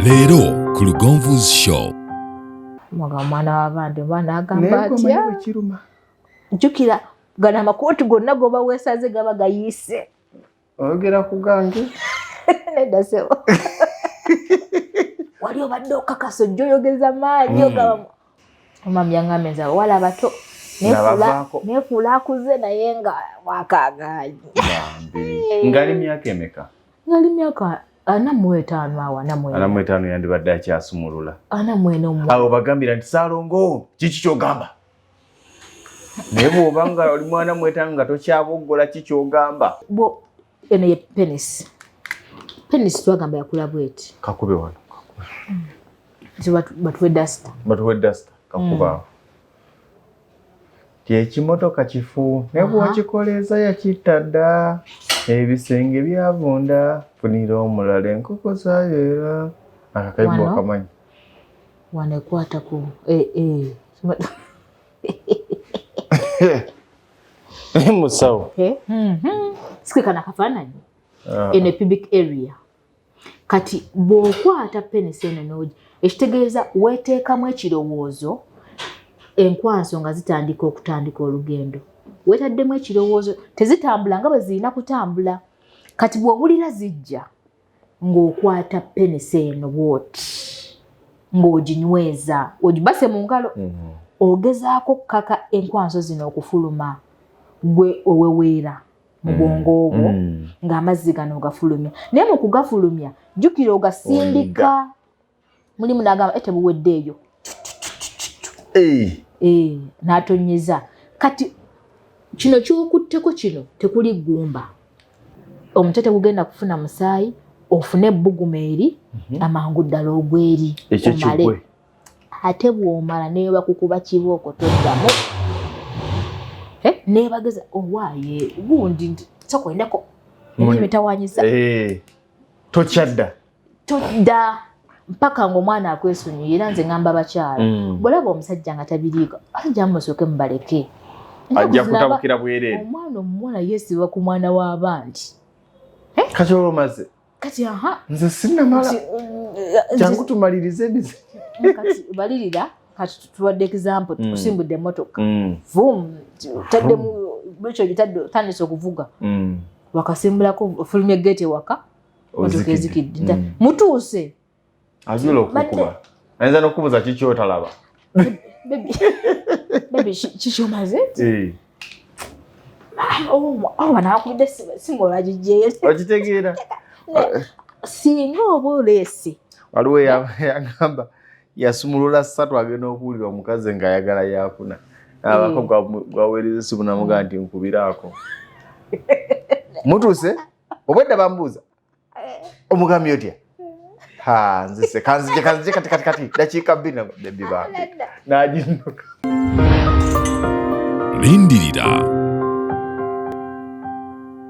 Leero ku Lugonvu's show. Mwana w'abantu bana agamba atya njukira gana amakooti gonna goba weesaze gaba gayise oyogera ku gange nedda sebo wali obadde okakasa ojja oyogeza maanyi ogaba omami yangambe nze wala bato nefuula akuze naye nga wakagaanyi ngali myaka emeka ngali myaka 45 awo 45 yandibadde akyasumulula 44 awo bagambira nti Saalongo kiki kyogamba naye bw'oba nga oli mwana 45 nga tokyaboggola kiki kyogamba bo eno ye penis twagamba yakula bweti kakube wano batuwe dasta kakuba ekimotoka kifu naye bw'okikoleeza yakitta dda ebisenge byavunda funira omulala enkoko zaayeera akakaibu akamanyi wano ekwata ku musawo sikekana kafaananyi in a pubic area kati bw'okwata penisi eno n'ogi ekitegeeza weeteekamu ekirowoozo enkwanso nga zitandika okutandika olugendo weetaddemu ekirowoozo tezitambula nga bwe zirina kutambula kati bw'owulira zijja ng'okwata penisi eno bw'oti ng'oginyweza ogibase mu ngalo ogezaako okukaka enkwanso zino okufuluma gwe oweweera mu bwongo obwo ng'amazzi gano ogafulumya naye mu kugafulumya jjukira ogasindika mulimu n'agamba tebuweddeeyo n'atonyeza kati kino ky'okutteko kino tekuli ggumba omutwe tegugenda kufuna musaayi ofune ebbugumu eri amangu ddala ogweri omale ate bw'omala neyo bakukuba kibooko toddamu neebageza owaaye gundi sokwendako emitawanyisa tokyadda todda mpaka ng'omwana akwesonyiye era nze ngamba bakyala bw'olaba omusajja nga tabiriiko ajja musooke mubaleke ajja kutabukira bwereere omwana omuwala yeesiba ku mwana w'abandi kati olwomaze kati nze sinnamala jangu tumalirize kati balirira kati tuwadde example tukusimbudde emmotoka vum taddemu bwekyo gitandise okuvuga wakasimbulako fulumya geeti ewaka motoka ezikidde mutuuse ajula okukuba ayinza n'okubuuza kiki otalaba bebi kikyomaze banakubidde singa olagijjeyo okitegeera singa oba oleese waliwo yagamba yasumulula 3 agenda okuwulira omukazi ng'ayagala yafuna abako gwaweereza esimu namugaa nti nkubiraako mutuuse obwedda bambuuza omugambye otya nzise kanzije kati dakiika 2 bebi bange naginnoka Lindirira